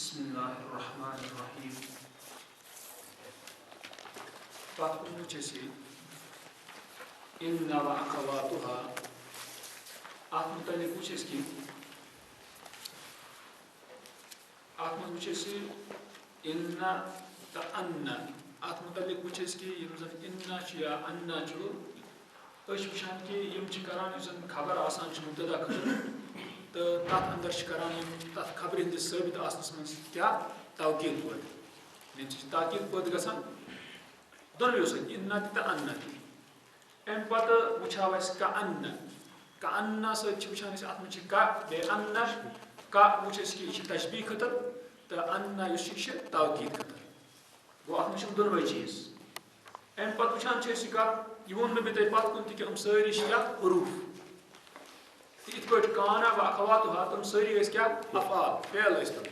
بسم اللہ الرحمن الرحیم پتہ وچھ ان و اخواتها ات متعلق وچھ کہ ات وچھ ان تو ان ات متعلق وچھ کہ یم زن ان یا ان وچھان کہ یم کران زن خبر آسان مبتدا خبر تو تر اندر کران تر خبر ہندس ثابت آسنس من کیا توقید پہ تاکید پہ گھان دونوں سۭتۍ ان تو ان ام پتہ وچھو کا ان سۭتۍ وچھان ات من کا بیٚیہِ ان کا وچھ کہ یہ تشبیح خطر تو ان اس توقید خطر گو ات من دونوے چیز ام پتہ وچھان یہ کت یہ وون مے تۄہہِ پتھ کُن تہِ کہ سٲری حروف ات پٲٹھۍ کانا و اخواتها تم سٲری کیا افعال فعل تم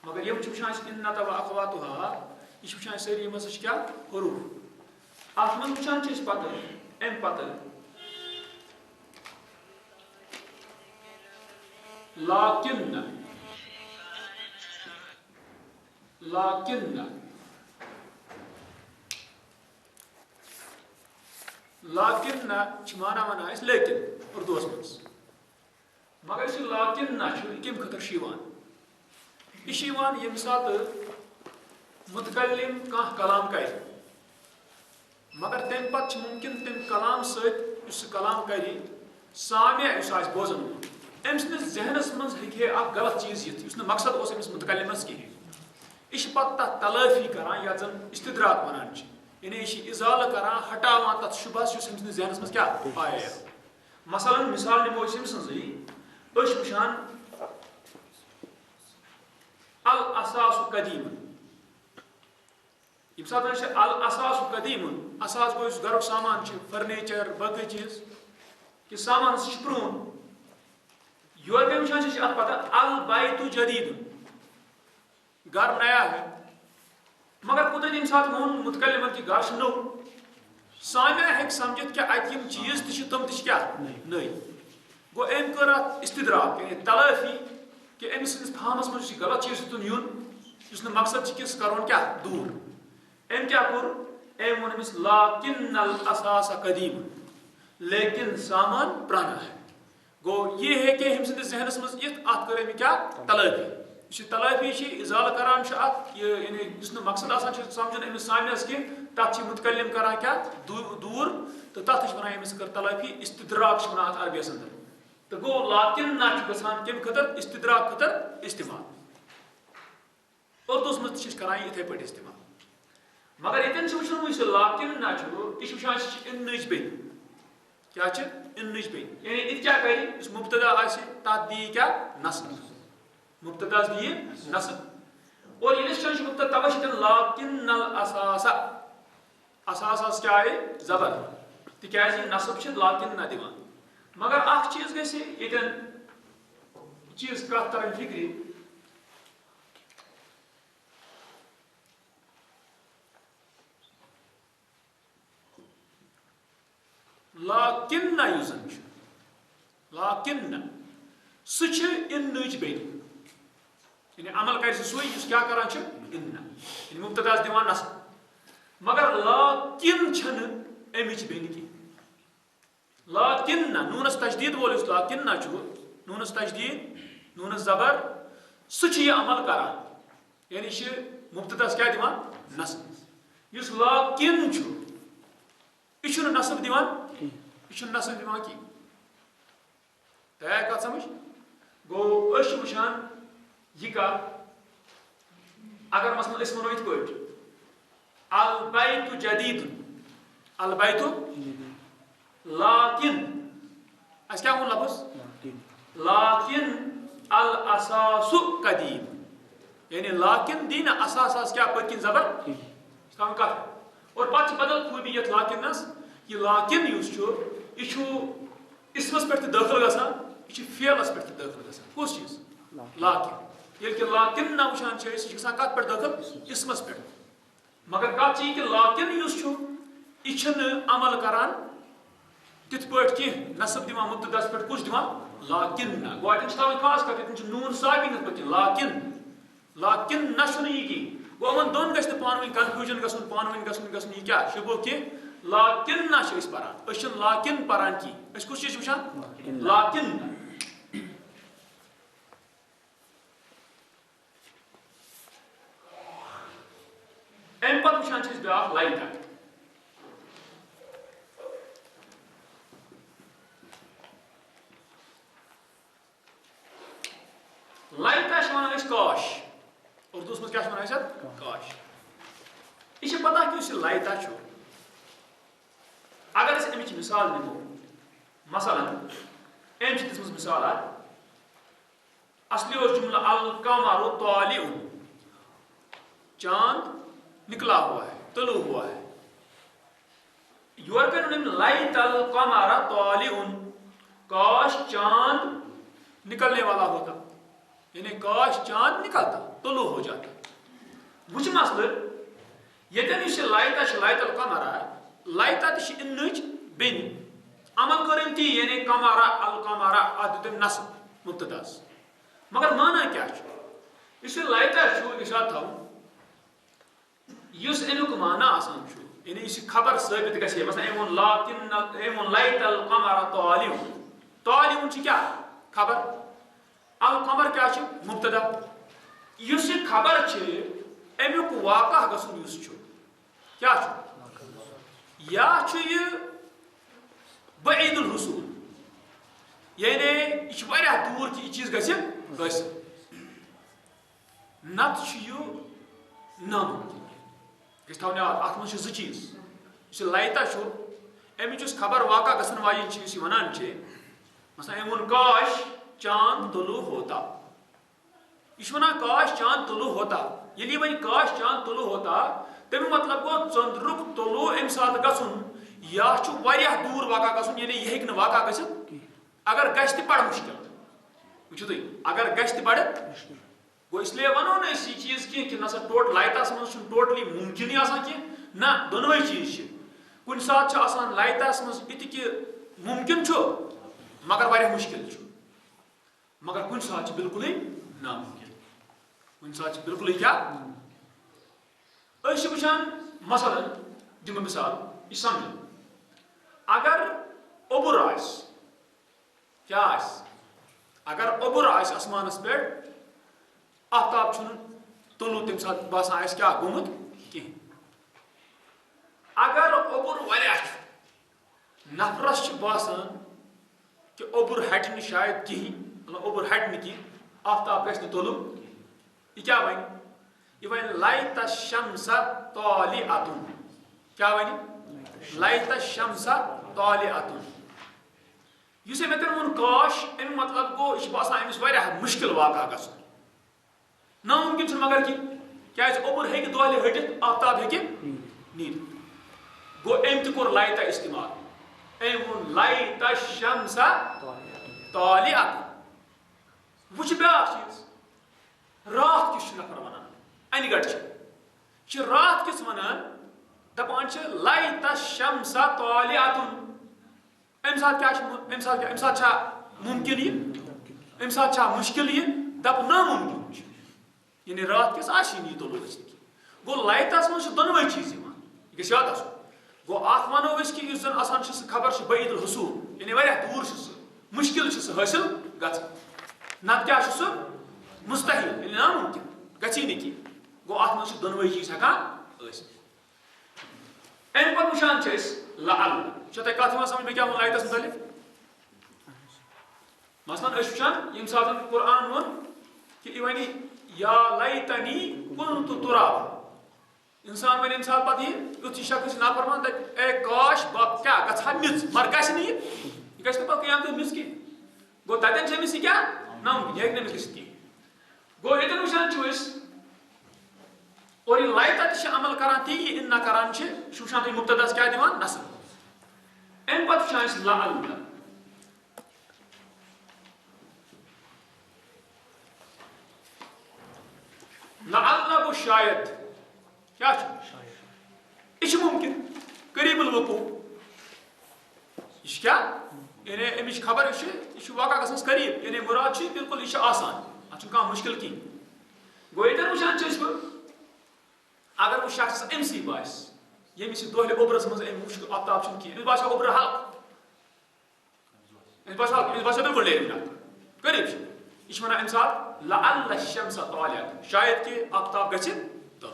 مگر یم وچھان ان و اخواتها یہ وچھان سٲری یم ہسا کیا حروف ات من وچھان پتہ ام پتہ لیکن مانا ونان لیکن اردو مز مگر یہ لیکن کم خطر یہ یم سات متکلم کان کلام کر مگر تم پتہ ممکن تم کلام ست کلام کر سامع اس بوزن ام سندس ذہنس مز ہیکہ اخ غلط چیز یت مقصد اس امس متکلمس کہین یہ پتہ تک تلافی کران یا زن استدراک ونان یعنی یہ ازالہ کران ہٹاوان تک شبہس اس امس ذہنس مز کیا آیا مثلا مثال نمو ام سنزی وچھان الاساس قدیم یم سات الاساس قدیم اساس گو اس گھرک سامان فرنیچر باقی چیز کہ سامان پرون یور پہ وچھان ات پتہ البیت جدید گھر نیا ہے مگر کتن یم سات وون متکلمن کہ گھر نو سامع ہیک سمجھت کہ ات یم چیز تم کیا نئی گو ام کر ات استدراک یعنی تلافی کہ امس فہمس مجھ غلط چیز تن یون اس مقصد کس کرون کیا دور ام کیا کور ام ون امس لیکن الاساس قدیم لیکن سامان پرانا ہے گو یہ ہے کہ ہم سندس ذہنس مز ات کر ام کیا تلافی یہ تلافی ازالہ کران ات یعنی اس مقصد آسان سمجھن امس سامعس کہ تک متکلم کران کیا دور تو تک ونان امس کر تلافی استدراک ونان ات عربیس اندر تو گو لیکن گھان کم خطر استدراک خطر استعمال اردوس مز کران اتھے پہ استعمال مگر یتن وچھن اس لیکن یہ وچھان انچ بین کیا انچ بین یعنی ات کیا کر اس مبتدا آسہ تک دی کیا نصب مبتدا دی نصب اور یہ مبتدا توشن لیکن الاساس اساس کیا ہے زبر تکیاز نصب لیکن نہ دیوان مگر اخ چیز گژھِ یتن چیز کتھ ترن فکری لیکن یُس زن لیکن سہ انچ بین یعنی عمل کر سہ کیا کران ان یعنی مبتدا دیوان نصب مگر لیکن چھن امچ بین کی لیکن نونس تجدید وول اس لیکن نونس تجدید نونس زبر سہ یہ عمل کران یعنی یہ مبتداس کیا دیوان نصب اس لیکن یہ نصب دیوان یہ نصب دیوان کی تیا کت سمجھ گو اس وچھان یہ کت اگر مثلا اس ونو یت پٲٹھۍ البیت جدید البیت لیکن اس کیا وون لفظ لیکن الاساس قدیم یعنی لیکن دین اساس کیا پتکن زبر کم کت اور پتہ بدل خوبی یت لیکنس یہ لیکن یہ اسمس پہ داخل گژھان یہ فعلس پہ داخل گژھان کس چیز لیکن یل کہ لیکن نہ وچھان یہ گژھان کت پہ داخل اسمس پہ مگر کت یہ کہ لیکن یہ عمل کران تت پٲٹھۍ کینٛہہ نصب دِوان مبتداس پٮ۪ٹھ کُس دِوان لیکن گوٚو اَتٮ۪ن چھِ تھاوٕنۍ خاص کَتھ ییٚتٮ۪ن چھُ نوٗن ساکِن یِتھ پٲٹھۍ لیکن لیکن نہ چھُنہٕ یہِ کینٛہہ گوٚو یِمن دۄن گژھِ نہٕ پانہٕ ؤنۍ کنفیوٗجن گژھُن پانہٕ ؤنۍ گژھُن یہِ کیٛاہ شُبہٕ کہِ لیکن نہ چھِ أسۍ پران أسۍ چھِنہٕ لیکن پران کینٛہہ أسۍ کُس چیٖز چھِ وٕچھان لیکن اَمہِ پتہٕ وٕچھان چھِ أسۍ بیٛاکھ لایتا لایتا چھِ وَنان أسۍ کاش اردوٗوس منٛز کیٛاہ چھِ وَنان أسۍ اَتھ کاش یہِ چھِ پتہ کہِ یُس یہِ لایتا چھُ اگر أسۍ اَمِچ مِثال نِمو مثلاً أمۍ چھِ دِژمٕژ مِثال اکھ اصلی اوس جملہ القمر طالع چاند نکلا ہوا ہے طلوع ہوا ہے یور کر لائٹ القمر طالع کاش چاند نکلنے والا ہوتا یعنی کاش چاند نکلتا طلوع ہو جاتا وچ مسئلہ یہ لائٹ القمر لائتا تہ انچ بین عمل کرن تی یعنی قمر القمر ات دتم نصب مبتداس مگر مانا کیا اس لائتا اشاد تھو اس امیک مانا آسان یعنی اس خبر ثابت گژھِ مثلا ایمون لائٹ القمر طالع طالع کیا خبر القمر کیا مبتدا اس خبر امیک واقع گژھن اس کیا یا یہ بعید الحصول یعنی یہ واریاہ دور کہ یہ چیز گژھِ حٲصِل نت یہ ناممکن گژھِ تھاوُن یاد اتھ منٛز چھِ زٕ چیٖز یُس یہِ لایتا چھُ امِچ یُس خبر واقع گژھن واجیٚنۍ چھِ یُس یہِ وَنان چھِ مثلا أمۍ ووٚن کاش چاند طلوع ہوتا یہ چھُ وَنان کاش چاند طلوع ہوتا ییٚلہِ یہِ وۄنۍ کاش چاند طلوع ہوتا تمیُک مطلب گوٚو ژٔنٛدرُک طلوع اَمہِ ساتہٕ گژھُن یا چھُ واریاہ دوٗر واقع گژھُن یعنی یہِ ہیٚکہِ نہٕ واقع گٔژھِتھ اگر گژھِ تہِ بڑٕ مُشکل وٕچھِو تُہۍ اگر گژھِ تہِ بڑٕ گوٚو اس لیے ونو نہٕ أسۍ یہِ چیٖز کینٛہہ کہِ نسا لایتاہس منٛز چھُنہٕ ٹوٹلی مُمکِنٕے آسان کینٛہہ نہ دۄنوَے چیٖز چھِ کُنہِ ساتہٕ چھُ آسان لایتاہس منٛز یہِ تہِ کہِ مُمکِن چھُ مگر واریاہ مُشکل چھُ مگر کُنہِ ساتہٕ چھُ بِلکُلٕے نامُمکِن کُنہِ ساتہٕ چھُ بِلکُلٕے کیٛاہ أسۍ چھِ وٕچھان مثلاً دِمہٕ مِثال یہِ سمجھو اگر اوٚبُر آسہِ کیٛاہ آسہِ اگر اوٚبُر آسہِ آسمانس پٮ۪ٹھ آفتاب چھُنہٕ طلوع تمہِ ساتہٕ باسان آسہِ کیٛاہ گوٚمُت کینٛہہ اگر اوٚبُر واریاہ چھُ نفرس چھُ باسان کہِ اوٚبُر ہٹہِ نہٕ شاید کِہیٖنۍ مطلب اوٚبُر ہٹہِ نہٕ کینٛہہ آفتاب گژھِ نہٕ طلوع یہِ کیٛاہ وَنہِ یہ وَنہِ لایت الشمس طالعۃ کیا وَنہِ لایت الشمس طالعۃ یُس أمۍ اَتٮ۪ن ووٚن کاش اَمیُک مطلب گوٚو یہِ چھُ باسان أمِس واریاہ مُشکل واقع گژھُن ناممکن چھُنہٕ مگر کینٛہہ کیٛازِ اوٚبُر ہیٚکہِ دۄہلہِ ہٹِتھ آفتاب ہیٚکہِ نیٖرِتھ گوٚو أمۍ تہِ کوٚر لایتا استعمال أمۍ ووٚن لایت الشمس طالعۃ وٕچھ بیٛاکھ چیٖز راتھ کِس چھُ نفر وَنان اَنہِ گَٹہِ چھِ راتھ کِس وَنان دَپان چھِ لایت الشمس طالعۃ اَمہِ ساتہٕ کیٛاہ چھُ اَمہِ ساتہٕ چھا مُمکِن یہِ اَمہِ ساتہٕ چھا مُشکِل یہِ دَپ نامُمکِن چھُ یعنی رات کِس آسی نہٕ یہِ طلوع گژھِتھ کینٛہہ گوٚو لایتَس منٛز چھِ دۄنوَے چیٖز یِوان یہِ گژھِ یاد آسُن گوٚو اکھ وَنو أسۍ کہِ یُس زن آسان چھِ سُہ خبر چھِ بعید الحصوٗل یعنی واریاہ دوٗر چھِ سُہ مُشکِل چھِ سُہ حٲصِل گژھان نتہٕ کیٛاہ چھُ سُہ مُستحیل یعنی نامُمکِن گژھی نہٕ کینٛہہ گوٚو اتھ منٛز چھِ دۄنوَے چیٖز ہٮ۪کان ٲسِتھ اَمہِ پتہٕ وٕچھان چھِ أسۍ لعل چھا تۄہہِ کتھ یِوان سمجھ مےٚ کیٛاہ ووٚن لایتَس مُتعلِق مثلاً أسۍ وٕچھان ییٚمہِ ساتہٕ قرآن ووٚن کہِ یہِ وَنہِ یا لیتنی کُنتُ تُرابا اِنسان وَنہِ ییٚمہِ ساتہٕ پتہٕ یُتھ یہِ شخص نافرمان دَپہِ اے کاش بہٕ کیٛاہ گژھٕ ہا میٚژ مگر گژھِ نہٕ یہِ گژھِ نہٕ پتہٕ قیامتس میٚژ کینٛہہ گوٚو تتٮ۪ن چھِ أمِس یہِ کیٛاہ نامُمکِن یہِ ہیٚکہِ نہٕ أمِس گٔژھِتھ کینٛہہ گوٚو ییٚتٮ۪ن وٕچھان چھِ أسۍ اور یہِ لایتا تہِ چھِ عمل کران تی یہِ اِنا کران چھِ یہِ چھُ وٕچھان تُہۍ مُبتداس کیٛاہ دِوان نصب اَمہِ پتہٕ وٕچھان أسۍ لعل لعل گوٚو شاید کیٛاہ چھُ یہِ چھُ مُمکِن قریٖب الوقوع یہِ چھُ کیٛاہ یعنی اَمِچ خبر یہِ چھُ واقع گژھنَس قریٖب یعنی مُراد چھُ بِلکُل یہِ چھُ آسان اَتھ چھُنہٕ کانٛہہ مُشکِل کِہیٖنۍ گو ییٚتٮ۪ن وٕچھان چھِ أسۍ بہٕ اگر بہٕ شخص أمۍسٕے باسہِ ییٚمِس یہِ دۄہلہِ اوٚبرَس منٛز أمۍ وٕچھ آفتاب چھُنہٕ کِہیٖنۍ أمِس باسیو اوٚبرٕ حلقہٕ أمِس باسیو بِلکُل نیرِ قریٖب چھُ یہِ چھِ وَنان اَمہِ ساتہٕ لعل الشمس طالعۃ شاید کہِ آفتاب گژھِ طلوع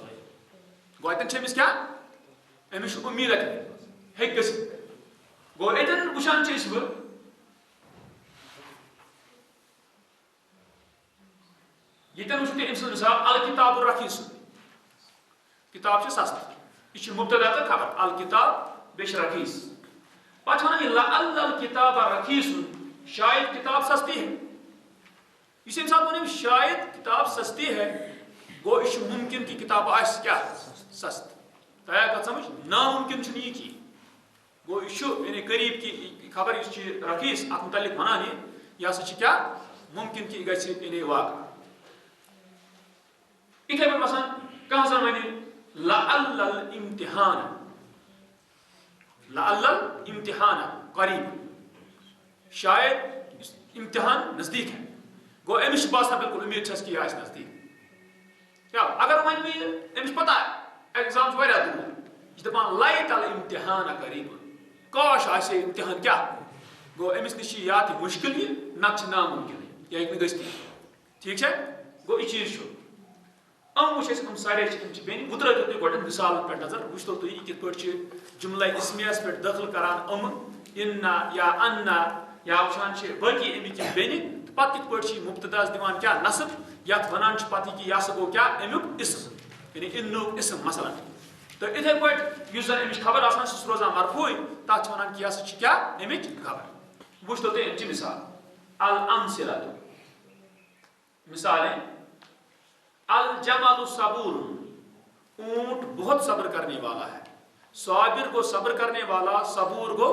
گوٚو اَتٮ۪ن چھِ أمِس کیٛاہ أمِس چھُ اُمیٖد اَتٮ۪ن ہیٚکہِ گٔژھِتھ گوٚو اَتٮ۪ن وٕچھان چھِ أسۍ بہٕ ییٚتٮ۪ن وٕچھو تُہۍ أمۍ سٕنٛز مِثال الکِتاب الرقیٖص کِتاب چھِ سستہٕ یہِ چھِ مُبتدا تہٕ خبر الکِتاب بیٚیہِ چھِ رقیٖص پتہٕ چھِ وَنان یہِ لعل الکِتاب رقیٖص شاید کِتاب سستی ہے یُس ییٚمہِ ساتہٕ ووٚن أمۍ شاید کِتاب سستی ہے گوٚو یہِ چھُ مُمکِن کہِ کِتاب آسہِ کیٛاہ سستہٕ تۄہہِ آیہِ کتھ سمجھ نامُمکِن چھُنہٕ یہِ کینٛہہ گوٚو یہِ چھُ یعنی قریٖب کہِ خبر یُس چھِ رقیٖص اتھ مُتعلق وَنان یہِ ہسا چھِ کیٛاہ مُمکِن کہِ یہِ گژھِ یعنی واقع یِتھے پٲٹھۍ مثلاً کانٛہہ زن وَنہِ لعل الامتحان لعل الامتحان قریٖب شاید امتحان نزدیٖک ہے گوٚو أمِس چھِ باسان بِلکُل اُمید چھس کہِ یہِ آسہِ نزدیٖک کیٛاہ اگر وۄنۍ مےٚ أمِس پتہ ایٚگزام چھُ واریاہ دوٗر یہِ چھِ دَپان لایت الامتحان قریٖب کاش آسہِ ہے امتحان کیٛاہ گوٚو أمِس نِش چھِ یا تہِ مُشکِل یہِ نتہٕ چھِ نامُمکِن یہِ ہیٚکہِ نہٕ گٔژھتٕے ٹھیٖک چھا گوٚو یہِ چیٖز چھُ یِم وٕچھ اَسہِ یِم سارے چھِ یِم چھِ بیٚنہِ وۄنۍ ترٛٲیتو تُہۍ گۄڈٕ مِثالن پٮ۪ٹھ نظر وٕچھتو تُہۍ یہِ کِتھ پٲٹھۍ چھِ جُملے اِسمِیَس پٮ۪ٹھ دٲخل کران اِننا یا اَننا یا وٕچھان چھِ باقٕے اَمِکۍ یِم بیٚنہِ تہٕ پتہٕ کِتھ پٲٹھۍ چھِ یہِ مُبتداہس دِوان کیٛاہ نصب یتھ وَنان چھِ پتہٕ کہِ یہِ ہسا گوٚو کیٛاہ اَمیُک اِسم یعنی اِنُک اِسم مثلاً تہٕ یِتھے پٲٹھۍ یُس زن اَمِچ خبر آسان سُہ چھُ روزان مرفوٗع تتھ چھِ وَنان کہِ یہِ ہسا چھِ کیٛاہ اَمِچ خبر وٕچھتو تُہۍ اَمچہِ مِثال الامثلۃ مثالیں الجمل صبور اونٹ بہت صبر کرنے والا ہے صابر گو صبر کرنے والا صبور گو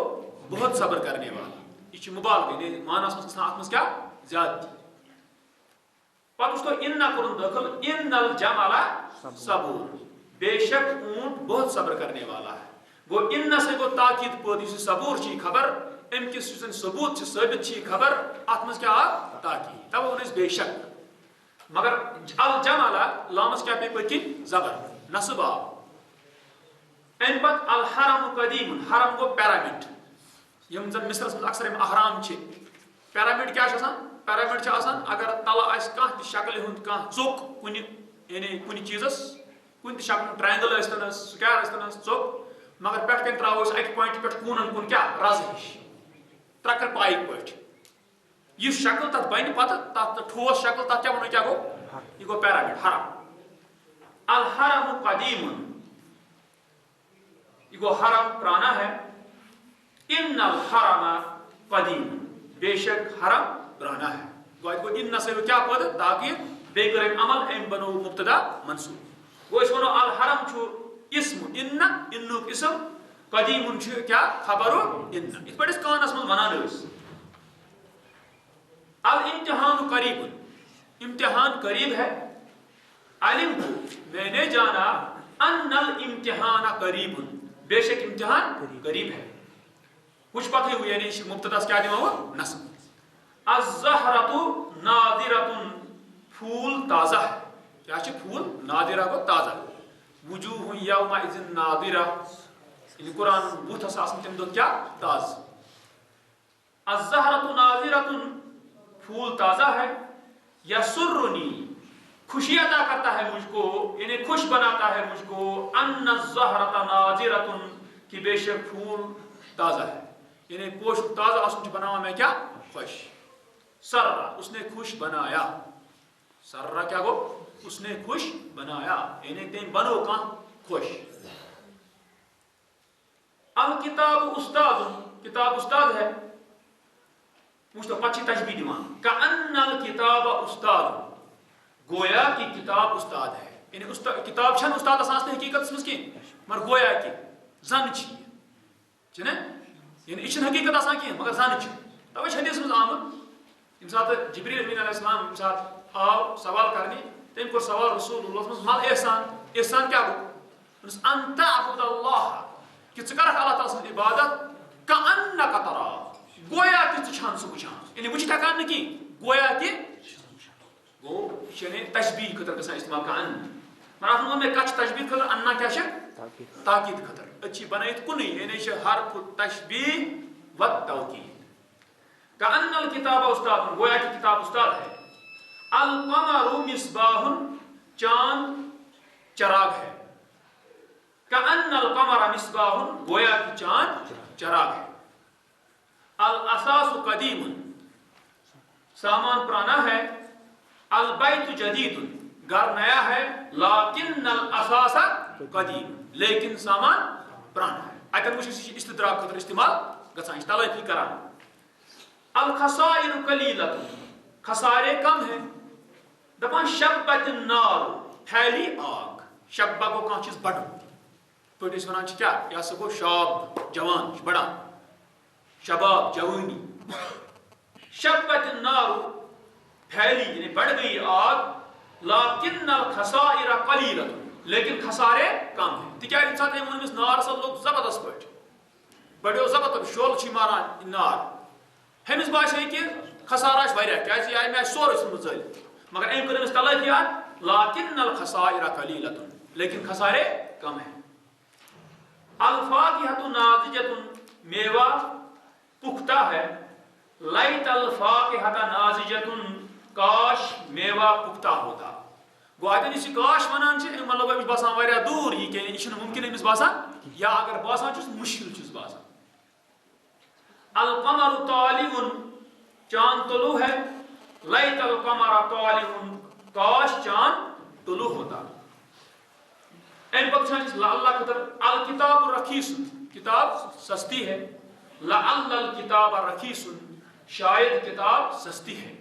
بہت صبر کرنے والا یہ چھِ مُبالغہ معنیٰ منٛز گژھان اتھ منٛز کیٛاہ زیادتی پتہٕ وٕچھتو اِننا کوٚرُن دٲخل اِن الجمل صبور بے شک اونٹ بہت صبر کرنے والا ہے گوٚو اِننا سے گوٚو تاکید پٲدٕ یُس یہِ صبور چھِ یہِ خبر اَمہِ کِس یُس زن ثبوٗت چھِ ثٲبت چھِ یہِ خبر اتھ منٛز کیٛاہ آو تاکید تَوے ووٚن اَسہِ بے شک مگر الجمل لامس کیٛاہ پیٚیہِ پٔتۍ کِنۍ زبر نصب آو امہِ پتہٕ الحرم قدیٖم حرم گوٚو پیرامِڈ یِم زن مصرس منٛز اکثر یِم احرام چھِ پیرامِڈ کیٛاہ چھِ آسان پیرامِڈ چھِ آسان اگر تلہٕ آسہِ کانٛہہ تہِ شکلہِ ہُنٛد کانٛہہ ژوٚک کُنہِ یعنی کُنہِ چیٖزس کُنہِ تہِ شکلہِ ٹرٛاینگل ٲسۍتن حظ سُکیر ٲسۍتن حظ ژوٚک مگر پٮ۪ٹھٕ کَنۍ ترٛاوو أسۍ اکہِ پویِنٹہٕ پٮ۪ٹھ کوٗنن کُن کیٛاہ رزٕ ہِش ترٛکٕر پایِک پٲٹھۍ یُس شکل تتھ بنہِ پتہٕ تتھ ٹھوس شکل تتھ کیٛاہ وَنو کیٛاہ گوٚو یہ گوٚو پیرامِڈ حرم الحرم قدیم یہ گوٚو حرم پرانا ہے ان الحرم قدیم بے شک حرم پرانا ہے گوٚو ان سے کیٛاہ پٲدٕ تاکید بیٚیہِ کٔر أمۍ عمل أمۍ بنوو مُبتدا منصوٗب گوٚو أسۍ وَنو الحرم چھُ اسم ان انُک اسم قدیٖمُن چھُ کیٛاہ خبر ان یِتھ پٲٹھۍ أسۍ قانس منٛز ونان ٲسۍ الامتحان قریٖب امتحان قریب ہے علم میں نے جانا ان الامتحان قریب بے شک امتحان قریب ہے کچھ پتہ ہوئی یعنی مبتدا کیا دِوان وہ نصب الزہرۃ ناظرۃ پھول تازہ ہے کیا چھِ پھول ناظرہ گوٚو تازہ وجوہ یومئذ ناظرہ یعنی قرآن بُتھ ہسا آسان تمہِ دۄہ کیٛاہ تازٕ الزہرۃ ناظرۃ پھول تازہ ہے یسرنی خوشی عطا کرتا ہے مجھ کو یعنی خوش بناتا ہے مجھ کو ان الزہرۃ ناظرۃ کہ بے شک پھول تازہ ہے یعنی پوشک تازہ آسن چھُ بناوان میں کیا خوش سرا اس نے خوش بنایا سرا کیا گو اس نے خوش بنایا یعنی تم بنو کانٛہہ خوش الکتاب استاد کتاب استاد ہے وٕچھتو پتہٕ چھِ تشبیہ دِوان کأن الکتاب استاد گویا کہ کتاب استاد ہے یعنی کتاب چھنہٕ استاد آسان حقیقتس منٛز کینٛہہ مگر گویا کہ زن چھِ یہِ چھُنہ یعنی یہِ چھُنہٕ حقیقت آسان کینٛہہ مگر زن چھُ توے چھِ حدیثس منٛز آمُت ییٚمہِ ساتہٕ جبریٖل امین علیہ السلام ییٚمہِ ساتہٕ آو سوال کرنہِ تٔمۍ کوٚر سوال رسول اللہ منٛز مل احسان احسان کیٛاہ گوٚو دوٚپنس ان تعبد اللہ کہ ژٕ کرکھ اللہ تعالیٰ سٕنٛز عبادت کأنک تراہ گویا کہ ژٕ چھان سُہ وٕچھان یعنی وٕچھِتھ ہٮ۪کان نہٕ کینٛہہ گویا کہ گو یہ تشبیح خطر گژھان استعمال کا ان مراد وون میں کچھ تشبیح خطر اننا کیا تاکید خطر اچھی بنائت کنی یعنی حرف تشبیح و توکید کأن الکتاب استاد گویا کہ کتاب استاد ہے القمر مصباح چاند چراغ ہے کأن القمر مصباح گویا کہ چاند چراغ ہے الاساس قدیم سامان پرانا ہے البیت جدید گھر نیا ہے لیکن الاساس قدیم لیکن سامان پرانا ہے اگر مجھے استدراک خطر استعمال گژھان تلافی کران الخسائر قلیلۃ خسارے کم ہیں دپان شبت النار پھیلی آگ شبہ کو کانٛہہ چیز بڑھن پٲٹھۍ أسۍ وَنان چھِ کیٛاہ یہِ ہسا گوٚو شاب جوان چھُ بڑان شباب جوانی شبت النار پھیلی یعنی بڑھ گئی آگ لیکن الخسائر قلیلۃ لیکن خسارے کم ہیں تِکیٛازِ ییٚمہِ ساتہٕ أمۍ ووٚن أمِس نار ہسا لوٚگ زبردست پٲٹھۍ بڑیو زبردست شعلہٕ چھُ ماران نار ہمس باسے کہ خسارہ واریاہ کیازِ یہ آئی مےٚ سورُے ژھٕنمُت ژٔلِتھ مگر أمۍ کٔر أمِس تلافی اَتھ لیکن الخسائر قلیلۃ لیکن خسارے کم ہیں الفاکہۃ ناضجۃ میوہ پختہ ہے لیت الفاکہۃ ناضجۃ کاش میوہ پختہ ہوتا گو اتن اس کاش ونان چھ مطلب امس باسان واریاہ دور یہ کہ یہ ممکن امس باسان یا اگر باسان چھس مشکل چھس باسان القمر طالع چاند طلوع ہے لیت القمر طالع کاش چاند طلوع ہوتا ام پتہ اللہ خطر الکتاب رخیص کتاب سستی ہے لعل الکتاب رخیص شاید کتاب سستی ہے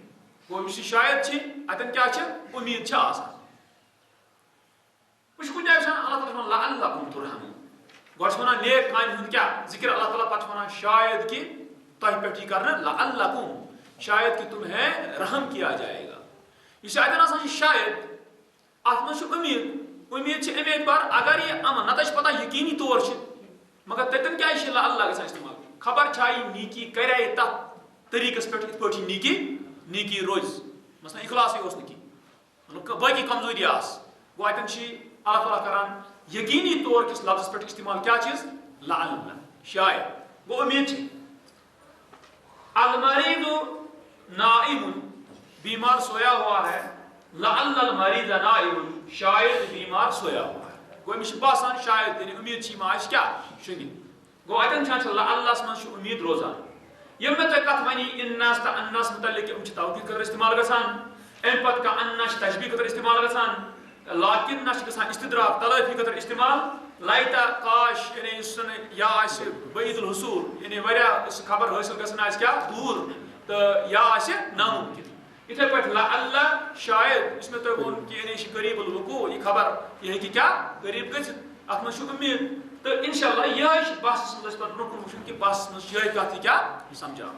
وہ شاید چھ اتن کیا چھ امید چھ آسان وش کن جائے اللہ تعالیٰ لعلکم ترحمون گوش ونا نیک کامہِ ہُنٛد کیا ذکر اللہ تعالیٰ پتہ ونا شاید کہ تہ پہ یہ کرنا لعلکم شاید کہ تمہیں رحم کیا جائے گا یہ اتن آسان شاید ات من امید امید اعتبار اگر یہ امن نتہ پتہ یقینی طور مگر تتن کیا اللہ گژھان استعمال خبر چھا یہ نیکی کرے تتھ طریقس پہ ات پہ نیکی روز مثلا اخلاص اس نکی باقی کمزوری آس گو اتن اللہ تعالیٰ کران یقینی طور کس لفظ پہ استعمال کیا چیز لعل شاید گو امید المریض نائم بیمار سویا ہوا ہے لعل المریض نائم شاید بیمار سویا ہوا ہے گو امس باسان شاید یعنی امید چھ ماش کیا شنگی گو اتن چھان لعلس من امید روزان یم میں تہ کت ونی انس تہ انس متعلق ام چھ توقید کر استعمال گژھان ام پت کا انش تشبیہ کر استعمال گژھان لیکن نش گژھان استدراک تلافی خطر استعمال لائتا کاش یعنی یا بعید الحصول یعنی واریاہ خبر حاصل گژھان کیا دور تو یا ناممکن اتھے پہ لعل شاید اس میں تو وون کہ یعنی قریب الوقوع یہ خبر یہ کہ کیا قریب گژھِ ات من امید تو انشاءاللہ یہ بحث مجھ پہ برو کن وچن کہ بحث مجھ یہ کت کیا سمجھا